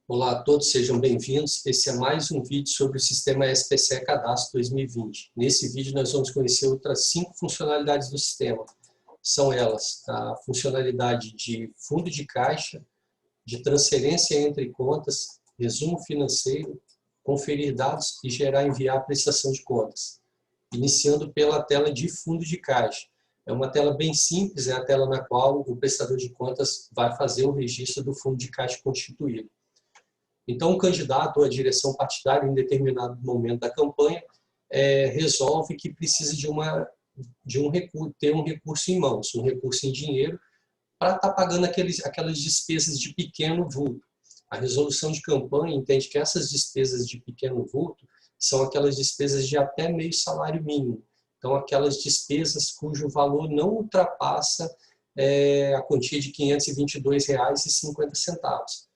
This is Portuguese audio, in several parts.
Olá a todos, sejam bem-vindos. Esse é mais um vídeo sobre o sistema SPCE Cadastro 2020. Nesse vídeo nós vamos conhecer outras 5 funcionalidades do sistema. São elas a funcionalidade de fundo de caixa, de transferência entre contas, resumo financeiro, conferir dados e gerar e enviar a prestação de contas. Iniciando pela tela de fundo de caixa. É uma tela bem simples, é a tela na qual o prestador de contas vai fazer o registro do fundo de caixa constituído. Então, o candidato ou a direção partidária, em determinado momento da campanha, resolve que precisa ter um recurso em mãos, um recurso em dinheiro, para estar pagando aquelas despesas de pequeno vulto. A resolução de campanha entende que essas despesas de pequeno vulto são aquelas despesas de até meio salário mínimo. Então, aquelas despesas cujo valor não ultrapassa a quantia de R$ 522,50.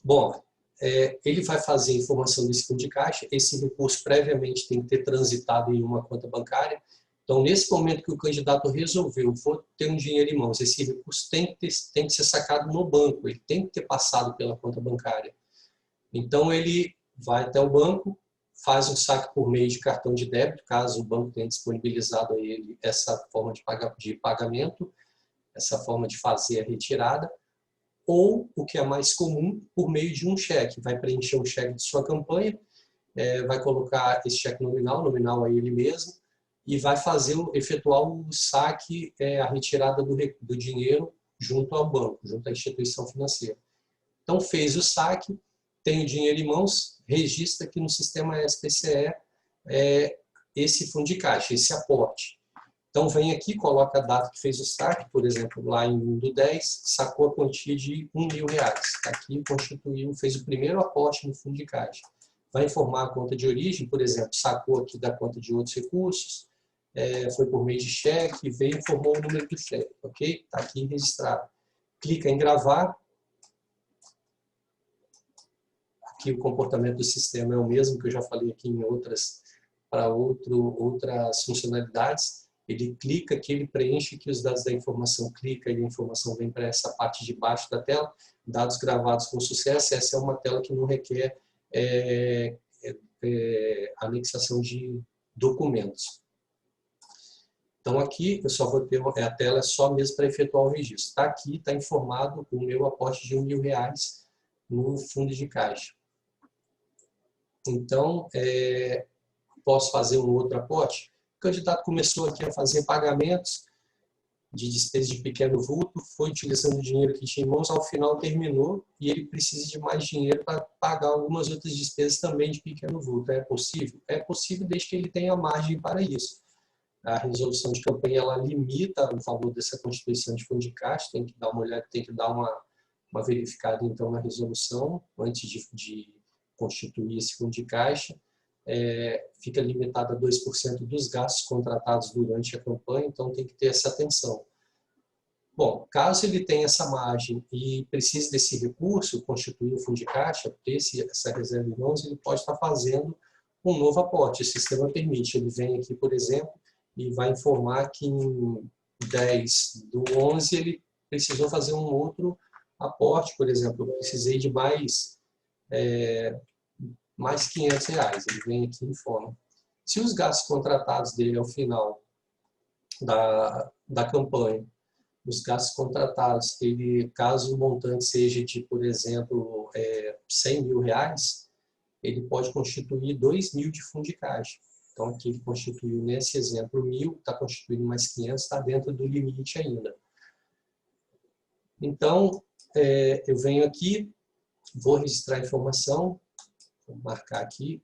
Bom, ele vai fazer a informação desse fundo de caixa, esse recurso previamente tem que ter transitado em uma conta bancária. Então, nesse momento que o candidato resolveu, for ter um dinheiro em mãos, esse recurso tem que ser sacado no banco, ele tem que ter passado pela conta bancária. Então, ele vai até o banco, faz um saque por meio de cartão de débito, caso o banco tenha disponibilizado a ele essa forma de pagamento, essa forma de fazer a retirada, ou, o que é mais comum, por meio de um cheque. Vai preencher um cheque de sua campanha, vai colocar esse cheque nominal a ele mesmo, e vai efetuar o saque, a retirada do dinheiro junto ao banco, junto à instituição financeira. Então, fez o saque, tem o dinheiro em mãos, registra aqui no sistema SPCE esse fundo de caixa, esse aporte. Então, vem aqui, coloca a data que fez o saque, por exemplo, lá em 1/10, sacou a quantia de R$1.000. Está aqui, constituiu, fez o primeiro aporte no fundo de caixa. Vai informar a conta de origem, por exemplo, sacou aqui da conta de outros recursos, foi por meio de cheque, veio e informou o número do cheque, ok? Está aqui registrado. Clica em gravar. Aqui o comportamento do sistema é o mesmo que eu já falei aqui em outras funcionalidades. Ele clica aqui, ele preenche aqui os dados da informação, clica e a informação vem para essa parte de baixo da tela, dados gravados com sucesso. Essa é uma tela que não requer anexação de documentos. Então aqui eu só vou ter a tela só mesmo para efetuar o registro. Está aqui, está informado o meu aporte de R$1.000 no fundo de caixa. Então, posso fazer um outro aporte? O candidato começou aqui a fazer pagamentos de despesas de pequeno vulto, foi utilizando o dinheiro que tinha em mãos, ao final terminou e ele precisa de mais dinheiro para pagar algumas outras despesas também de pequeno vulto. É possível? É possível desde que ele tenha margem para isso. A resolução de campanha ela limita o valor dessa constituição de fundo de caixa, tem que dar uma olhada, tem que dar uma verificada então na resolução antes de constituir esse fundo de caixa. Fica limitado a 2% dos gastos contratados durante a campanha, então tem que ter essa atenção. Bom, caso ele tenha essa margem e precise desse recurso, constituir o fundo de caixa, ter essa reserva em mãos, ele pode estar fazendo um novo aporte. O sistema permite, ele vem aqui, por exemplo, e vai informar que em 10/11 ele precisou fazer um outro aporte, por exemplo, eu precisei de mais R$500, ele vem aqui e informa. Se os gastos contratados dele ao final da campanha, os gastos contratados, caso o montante seja de, por exemplo, R$100.000, ele pode constituir 2.000 de fundo de caixa. Então aqui ele constituiu, nesse exemplo, 1.000, está constituindo mais 500, está dentro do limite ainda. Então, eu venho aqui, vou registrar a informação, vou marcar aqui,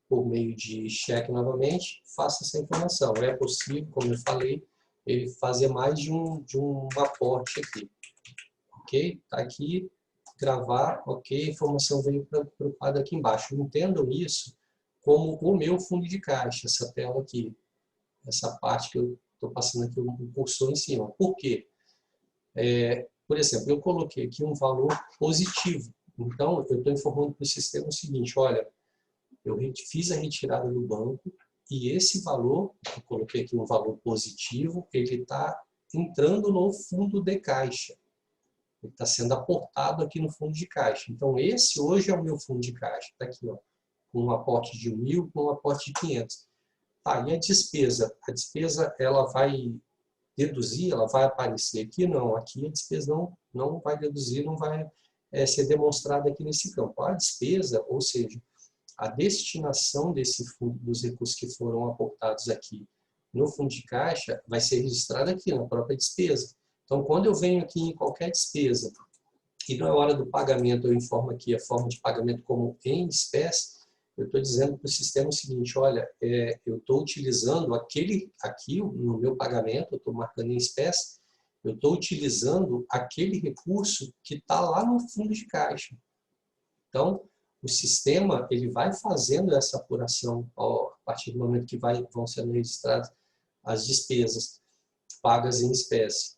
por meio de cheque novamente, faça essa informação. É possível, como eu falei, ele fazer mais de um aporte aqui. Ok? Está aqui, gravar, ok, a informação veio para o quadro aqui embaixo. Entendam isso como o meu fundo de caixa, essa tela aqui, essa parte que eu estou passando aqui o cursor em cima. Por quê? Por exemplo, eu coloquei aqui um valor positivo. Então, eu estou informando para o sistema o seguinte, olha, eu fiz a retirada do banco e esse valor, eu coloquei aqui um valor positivo, ele está entrando no fundo de caixa. Ele está sendo aportado aqui no fundo de caixa. Então, esse hoje é o meu fundo de caixa. Está aqui, ó, com um aporte de 1.000, com um aporte de 500. Tá, e a despesa? A despesa, ela vai deduzir, ela vai aparecer aqui? Não, aqui a despesa não vai deduzir, não vai ser demonstrada aqui nesse campo. A despesa, ou seja, a destinação desse fundo, dos recursos que foram aportados aqui no fundo de caixa, vai ser registrada aqui na própria despesa. Então, quando eu venho aqui em qualquer despesa e na hora do pagamento eu informo aqui a forma de pagamento como em espécie, eu estou dizendo para o sistema o seguinte, olha, eu estou utilizando aqui no meu pagamento, eu estou marcando em espécie, eu estou utilizando aquele recurso que está lá no fundo de caixa. Então, o sistema ele vai fazendo essa apuração a partir do momento que vão sendo registradas as despesas pagas em espécie.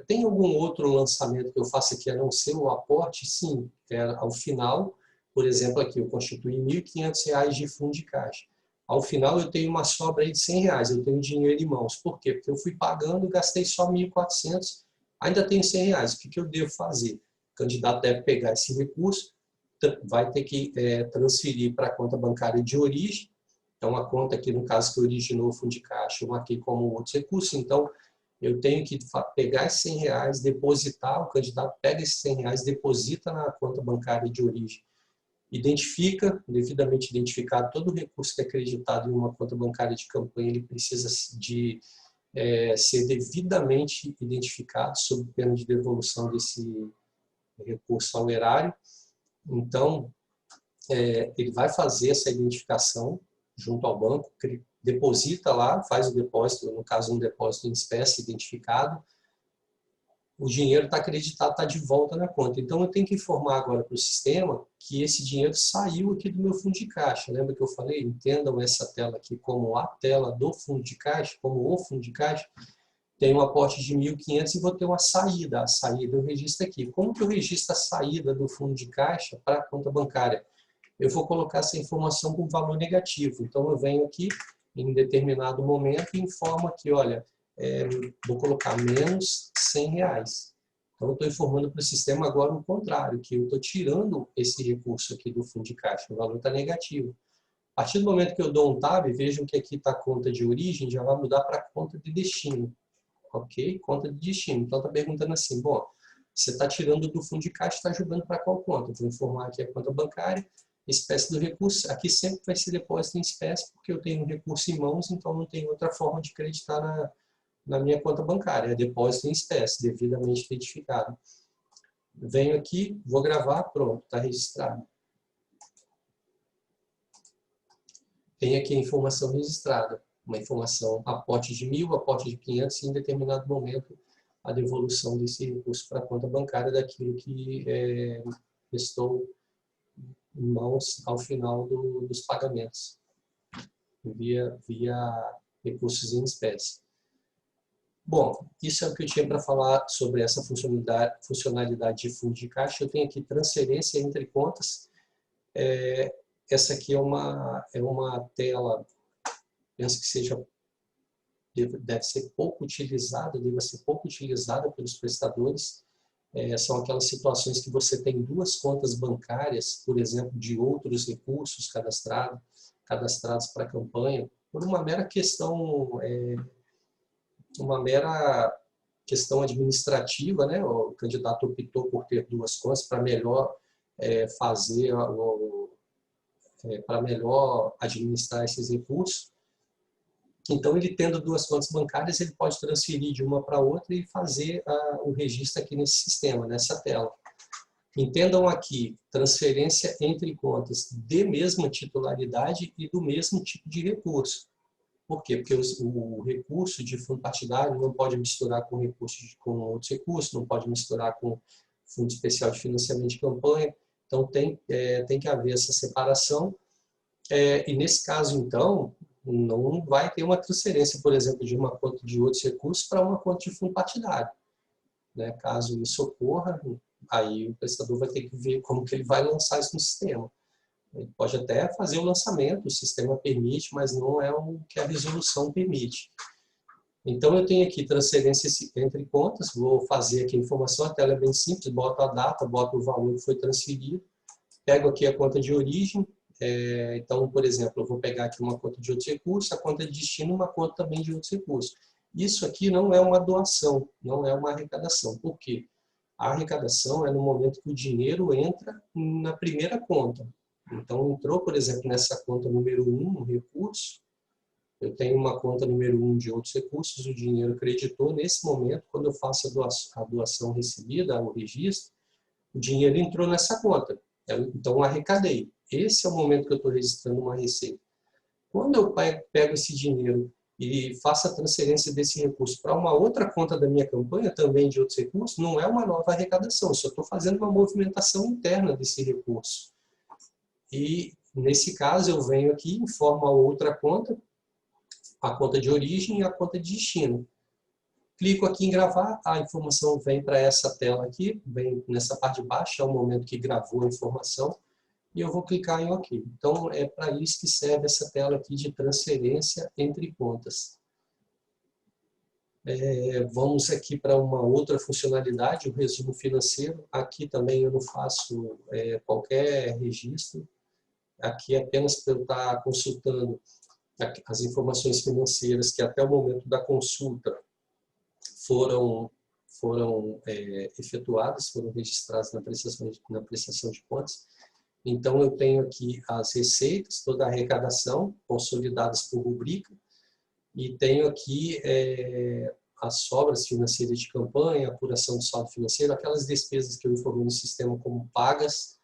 Tem algum outro lançamento que eu faço aqui a não ser o aporte? Sim, ao final, por exemplo, aqui eu constituí R$ 1.500 de fundo de caixa. Ao final eu tenho uma sobra aí de R$100, eu tenho dinheiro em mãos. Por quê? Porque eu fui pagando, gastei só 1.400, ainda tenho R$100. O que eu devo fazer? O candidato deve pegar esse recurso, vai ter que transferir para a conta bancária de origem. Então, a conta aqui, no caso, que originou o fundo de caixa, eu marquei como outros recursos. Então, eu tenho que pegar esses R$100, depositar, o candidato pega esses R$100, deposita na conta bancária de origem, identifica, devidamente identificado, todo o recurso que é acreditado em uma conta bancária de campanha, ele precisa de ser devidamente identificado sob pena de devolução desse recurso ao erário. Então, ele vai fazer essa identificação junto ao banco, deposita lá, faz o depósito, no caso um depósito em espécie identificado, o dinheiro está acreditado, está de volta na conta. Então eu tenho que informar agora para o sistema que esse dinheiro saiu aqui do meu fundo de caixa. Lembra que eu falei? Entendam essa tela aqui como a tela do fundo de caixa, como o fundo de caixa. Tem um aporte de 1.500 e vou ter uma saída. A saída eu registro aqui. Como que eu registro a saída do fundo de caixa para a conta bancária? Eu vou colocar essa informação com valor negativo. Então, eu venho aqui em determinado momento e informo aqui, olha, vou colocar menos R$100. Então, eu estou informando para o sistema agora o contrário, que eu estou tirando esse recurso aqui do fundo de caixa, o valor está negativo. A partir do momento que eu dou um tab, vejam que aqui está a conta de origem, já vai mudar para a conta de destino. Ok? Conta de destino. Então, está perguntando assim, bom, você está tirando do fundo de caixa, está jogando para qual conta? Eu vou informar aqui a conta bancária, espécie do recurso, aqui sempre vai ser depósito em espécie, porque eu tenho um recurso em mãos, então não tem outra forma de acreditar na minha conta bancária, é depósito em espécie, devidamente identificado. Venho aqui, vou gravar, pronto, está registrado. Tem aqui a informação registrada, uma informação, aporte de 1.000, aporte de 500, e em determinado momento a devolução desse recurso para a conta bancária daquilo que restou em mãos ao final dos pagamentos, via recursos em espécie. Bom, isso é o que eu tinha para falar sobre essa funcionalidade de fundo de caixa. Eu tenho aqui transferência entre contas. Essa aqui é uma tela, penso que deve ser pouco utilizada, pelos prestadores. São aquelas situações que você tem duas contas bancárias, por exemplo, de outros recursos cadastrados para a campanha, por uma mera questão administrativa, né? O candidato optou por ter duas contas para melhor para melhor administrar esses recursos. Então, ele tendo duas contas bancárias, ele pode transferir de uma para outra e fazer o registro aqui nesse sistema, nessa tela. Entendam aqui, transferência entre contas de mesma titularidade e do mesmo tipo de recurso. Por quê? Porque o recurso de fundo partidário não pode misturar com outros recursos, não pode misturar com fundo especial de financiamento de campanha. Então, tem que haver essa separação. E nesse caso, então, não vai ter uma transferência, por exemplo, de uma conta de outros recursos para uma conta de fundo partidário. Né? Caso isso ocorra, aí o prestador vai ter que ver como que ele vai lançar isso no sistema. Ele pode até fazer o lançamento, o sistema permite, mas não é o que a resolução permite. Então, eu tenho aqui transferência entre contas, vou fazer aqui a informação, a tela é bem simples, boto a data, boto o valor que foi transferido, pego aqui a conta de origem, então, por exemplo, eu vou pegar aqui uma conta de outros recursos, a conta de destino, uma conta também de outros recursos. Isso aqui não é uma doação, não é uma arrecadação. Por quê? A arrecadação é no momento que o dinheiro entra na primeira conta. Então, entrou, por exemplo, nessa conta número 1, um recurso, eu tenho uma conta número 1 de outros recursos, o dinheiro creditou. Nesse momento, quando eu faço a doação recebida, o registro, o dinheiro entrou nessa conta. Então, arrecadei. Esse é o momento que eu estou registrando uma receita. Quando eu pego esse dinheiro e faço a transferência desse recurso para uma outra conta da minha campanha, também de outros recursos, não é uma nova arrecadação, eu só estou fazendo uma movimentação interna desse recurso. E, nesse caso, eu venho aqui, informo a outra conta, a conta de origem e a conta de destino. Clico aqui em gravar, a informação vem para essa tela aqui, vem nessa parte de baixo, é o momento que gravou a informação, e eu vou clicar em OK. Então, é para isso que serve essa tela aqui de transferência entre contas. Vamos aqui para uma outra funcionalidade, o resumo financeiro. Aqui também eu não faço qualquer registro. Aqui é apenas para eu estar consultando as informações financeiras que até o momento da consulta foram efetuadas, foram registradas na prestação de contas. Então, eu tenho aqui as receitas, toda a arrecadação, consolidadas por rubrica, e tenho aqui as sobras financeiras de campanha, apuração do saldo financeiro, aquelas despesas que eu informei no sistema como pagas,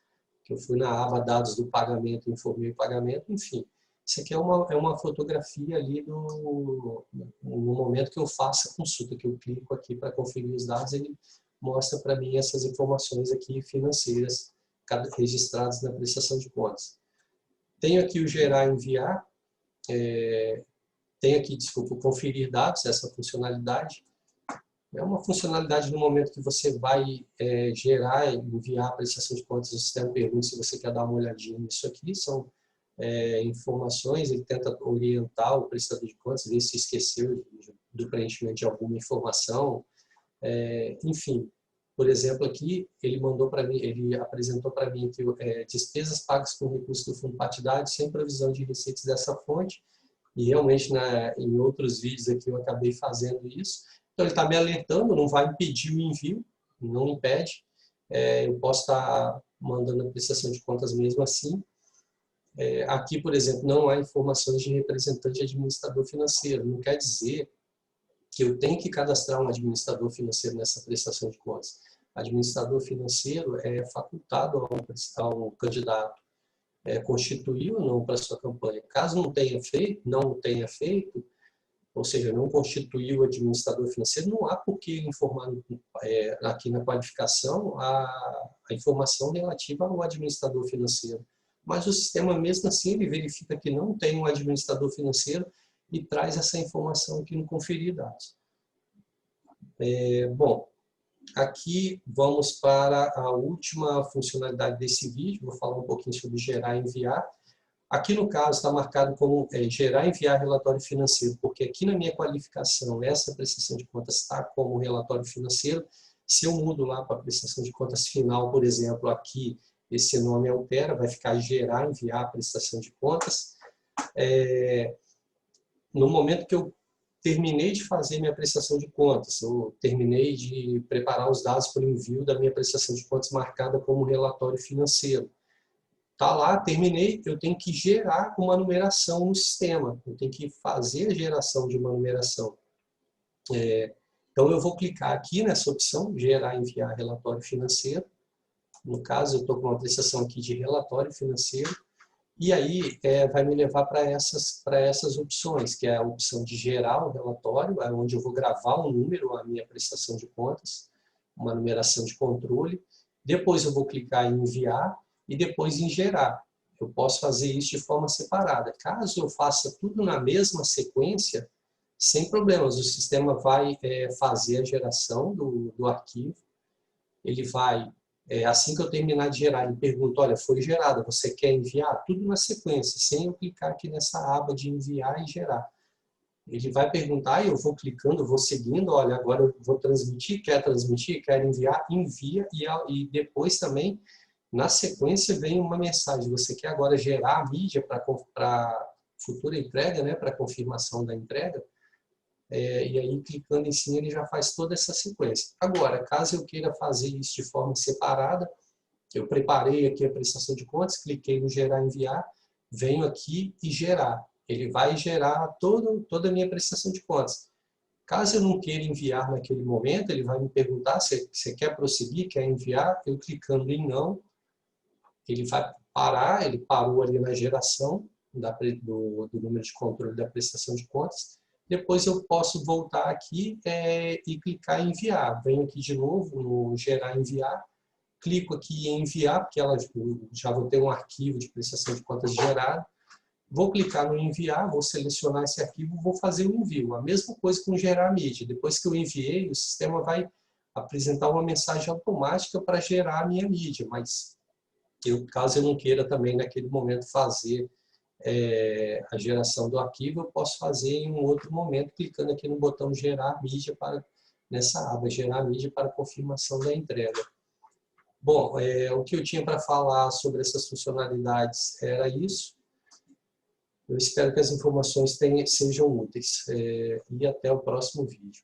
que eu fui na aba dados do pagamento, informei o pagamento, enfim. Isso aqui é uma fotografia ali no momento que eu faço a consulta, que eu clico aqui para conferir os dados, ele mostra para mim essas informações aqui financeiras registradas na prestação de contas. Tenho aqui o gerar e enviar, tenho aqui, desculpa, conferir dados, essa funcionalidade. É uma funcionalidade no momento que você vai gerar e enviar a prestação de contas, o sistema pergunta se você quer dar uma olhadinha nisso aqui, são informações, ele tenta orientar o prestador de contas, ver se esqueceu do preenchimento de alguma informação, enfim. Por exemplo, aqui ele mandou para mim, ele apresentou para mim que despesas pagas com recursos do fundo partidário sem previsão de receitas dessa fonte, e realmente em outros vídeos aqui eu acabei fazendo isso. Então ele está me alertando, não vai impedir o envio, não impede, eu posso estar mandando a prestação de contas mesmo assim. Aqui, por exemplo, não há informações de representante administrador financeiro, não quer dizer que eu tenho que cadastrar um administrador financeiro nessa prestação de contas. Administrador financeiro é facultado ao candidato constituir ou não para a sua campanha. Caso não tenha feito, ou seja, não constituiu o administrador financeiro, não há por que informar aqui na qualificação a informação relativa ao administrador financeiro. Mas o sistema, mesmo assim, ele verifica que não tem um administrador financeiro e traz essa informação aqui no conferir dados. Bom, aqui vamos para a última funcionalidade desse vídeo, vou falar um pouquinho sobre gerar e enviar. Aqui no caso está marcado como gerar e enviar relatório financeiro, porque aqui na minha qualificação essa prestação de contas está como relatório financeiro. Se eu mudo lá para a prestação de contas final, por exemplo, aqui esse nome altera, vai ficar gerar e enviar a prestação de contas. No momento que eu terminei de fazer minha prestação de contas, eu terminei de preparar os dados para o envio da minha prestação de contas marcada como relatório financeiro. Tá lá, terminei, eu tenho que gerar uma numeração no sistema, eu tenho que fazer a geração de uma numeração. Então eu vou clicar aqui nessa opção, gerar e enviar relatório financeiro. No caso, eu estou com uma prestação aqui de relatório financeiro, e aí vai me levar para essas opções, que é a opção de gerar o relatório, onde eu vou gravar um número, a minha prestação de contas, uma numeração de controle. Depois eu vou clicar em enviar e depois em gerar. Eu posso fazer isso de forma separada. Caso eu faça tudo na mesma sequência, sem problemas, o sistema vai fazer a geração do arquivo, ele vai... assim que eu terminar de gerar, ele pergunta, olha, foi gerada, você quer enviar? Tudo na sequência, sem eu clicar aqui nessa aba de enviar e gerar. Ele vai perguntar, eu vou clicando, vou seguindo, olha, agora eu vou transmitir, quer enviar, envia, e depois também, na sequência, vem uma mensagem, você quer agora gerar a mídia para futura entrega, né, para confirmação da entrega, e aí clicando em cima ele já faz toda essa sequência. Agora, caso eu queira fazer isso de forma separada, eu preparei aqui a prestação de contas, cliquei no gerar enviar, venho aqui e gerar. Ele vai gerar toda a minha prestação de contas. Caso eu não queira enviar naquele momento, ele vai me perguntar se você quer prosseguir, quer enviar. Eu clicando em não, ele vai parar, ele parou ali na geração do número de controle da prestação de contas. Depois eu posso voltar aqui e clicar em enviar. Venho aqui de novo no gerar enviar, clico aqui em enviar, porque já vou ter um arquivo de prestação de contas gerado. Vou clicar no enviar, vou selecionar esse arquivo, vou fazer o envio. A mesma coisa com gerar mídia. Depois que eu enviei, o sistema vai apresentar uma mensagem automática para gerar a minha mídia, mas caso eu não queira também naquele momento fazer a geração do arquivo, eu posso fazer em um outro momento, clicando aqui no botão gerar mídia nessa aba, gerar mídia para confirmação da entrega. Bom, o que eu tinha para falar sobre essas funcionalidades era isso. Eu espero que as informações sejam úteis. E até o próximo vídeo.